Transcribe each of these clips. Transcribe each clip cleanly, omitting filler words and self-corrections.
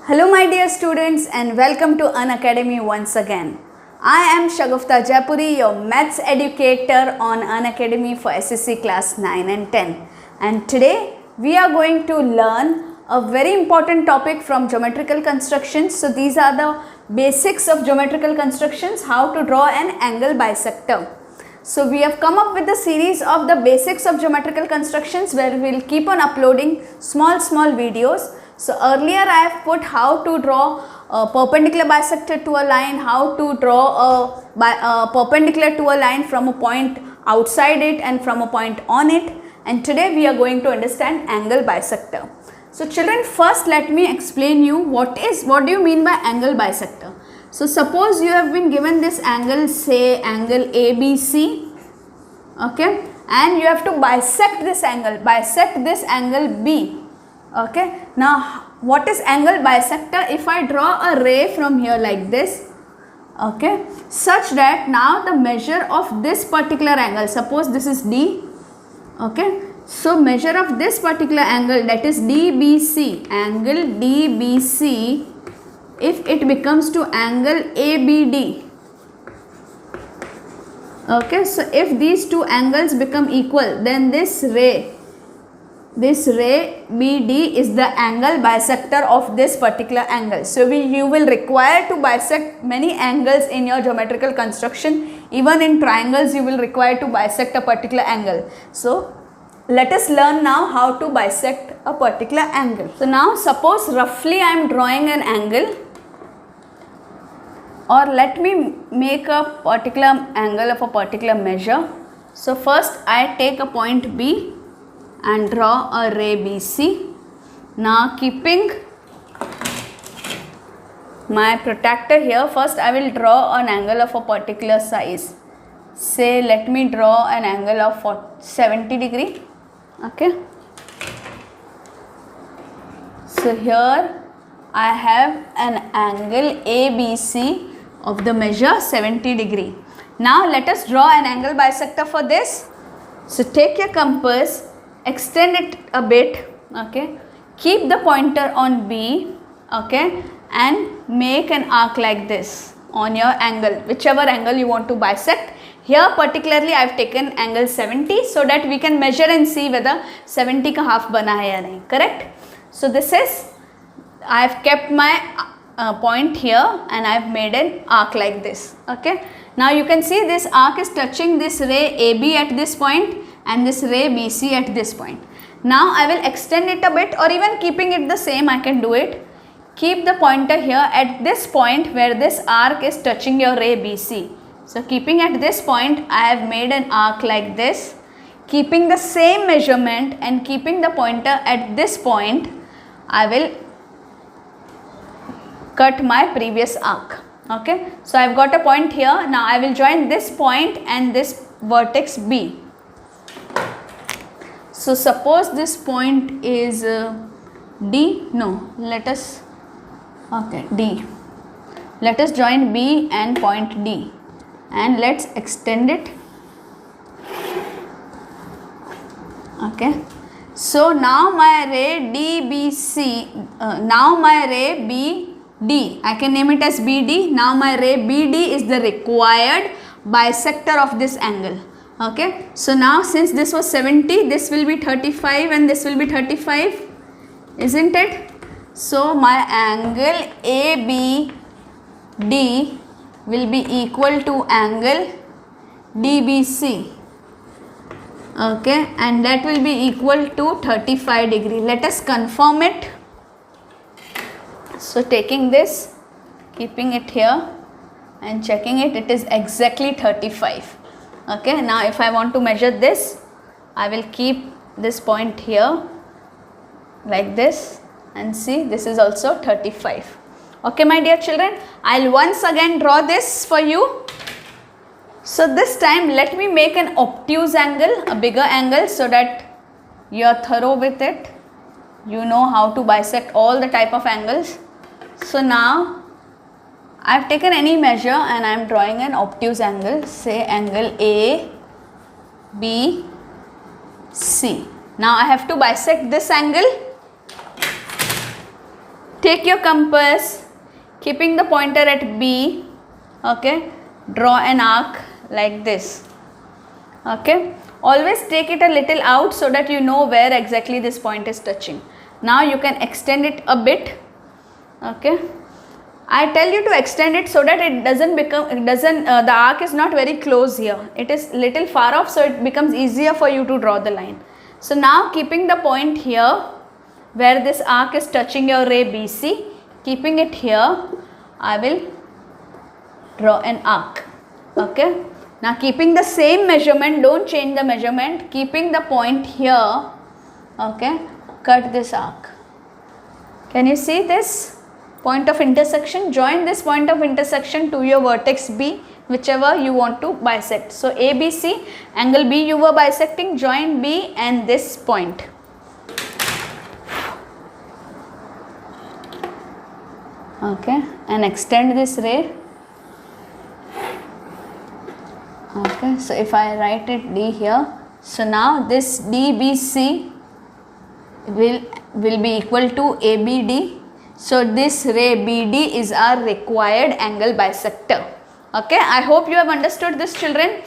Hello my dear students and welcome to Unacademy once again. I am Shagufta Jaipuri, your maths educator on Unacademy for SSC class 9 and 10. And today we are going to learn a very important topic from geometrical constructions. So these are the basics of geometrical constructions, how to draw an angle bisector. So we have come up with the series of the basics of geometrical constructions where we will keep on uploading small videos. So earlier I have put how to draw a perpendicular bisector to a line, how to draw a perpendicular to a line from a point outside it and from a point on it, and today we are going to understand angle bisector. So children, first let me explain you what do you mean by angle bisector. So suppose you have been given this angle, say angle ABC, okay, and you have to bisect this angle B. Okay, now what is angle bisector? If I draw a ray from here like this, okay, such that now the measure of this particular angle, suppose this is D, okay, so measure of this particular angle, that is DBC, angle DBC, if it becomes to angle ABD, okay, so if these two angles become equal, then this ray BD is the angle bisector of this particular angle. So you will require to bisect many angles in your geometrical construction. Even in triangles you will require to bisect a particular angle. So let us learn now how to bisect a particular angle. So now suppose roughly I am drawing an angle, or let me make a particular angle of a particular measure. So first I take a point B and draw a ray BC. Now keeping my protractor here, first I will draw an angle of a particular size. Say let me draw an angle of 70 degree. Okay. So here I have an angle ABC of the measure 70 degree. Now let us draw an angle bisector for this. So take your compass, extend it a bit, okay, keep the pointer on B, okay, and make an arc like this on your angle, whichever angle you want to bisect. Here particularly I have taken angle 70 so that we can measure and see whether 70 ka half bana hai ya nahi, correct? So this is, I have kept my point here and I have made an arc like this, okay. Now you can see this arc is touching this ray AB at this point and this ray BC at this point. Now I will extend it a bit, or even keeping it the same I can do it. Keep the pointer here at this point where this arc is touching your ray BC. So keeping at this point I have made an arc like this. Keeping the same measurement and keeping the pointer at this point, I will cut my previous arc, okay. So I have got a point here. Now I will join this point and this vertex B. So suppose this point is D, no, let us, okay, D. Let us join B and point D and let's extend it, okay. So now my ray DBC, now my ray BD, I can name it as BD. Now my ray BD is the required bisector of this angle. Okay, so now since this was 70, this will be 35 and this will be 35, isn't it? So my angle ABD will be equal to angle DBC, okay, and that will be equal to 35 degree. Let us confirm it. So taking this, keeping it here and checking it, it is exactly 35. Okay, now if I want to measure this, I will keep this point here like this and see, this is also 35. Okay my dear children, I'll once again draw this for you. So this time let me make an obtuse angle, a bigger angle, so that you are thorough with it. You know how to bisect all the type of angles. So now I have taken any measure and I am drawing an obtuse angle, say angle A, B, C. Now I have to bisect this angle. Take your compass, keeping the pointer at B, okay, draw an arc like this, okay. Always take it a little out so that you know where exactly this point is touching. Now you can extend it a bit, okay. I tell you to extend it so that the arc is not very close here. It is little far off, so it becomes easier for you to draw the line. So now keeping the point here where this arc is touching your ray BC, keeping it here, I will draw an arc, okay. Now keeping the same measurement, don't change the measurement, keeping the point here, okay, cut this arc. Can you see this point of intersection? Join this point of intersection to your vertex B, whichever you want to bisect. So ABC, angle B you were bisecting, join B and this point. Okay, and extend this ray. Okay, so if I write it D here, so now this DBC will be equal to ABD. So this ray BD is our required angle bisector. Okay, I hope you have understood this, children.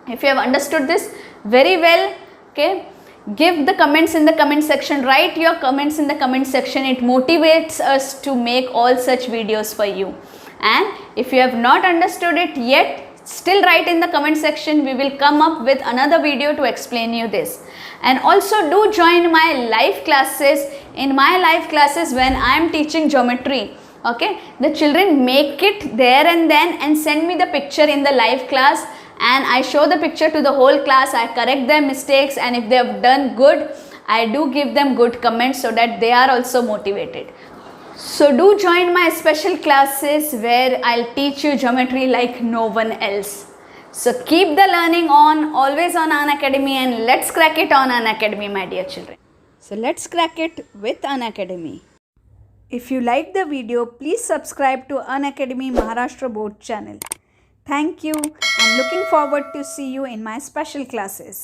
If you have understood this very well, okay, give the comments in the comment section. Write your comments in the comment section. It motivates us to make all such videos for you. And if you have not understood it yet, still write in the comment section. We will come up with another video to explain you this. And also do join my live classes. In my live classes, when I am teaching geometry, okay, the children make it there and then and send me the picture in the live class, and I show the picture to the whole class. I correct their mistakes, and if they have done good, I do give them good comments so that they are also motivated. So do join my special classes where I'll teach you geometry like no one else. So keep the learning on, always on Unacademy, and let's crack it on Unacademy, my dear children. So let's crack it with Unacademy. If you like the video, please subscribe to Unacademy Maharashtra Board channel. Thank you, and looking forward to see you in my special classes.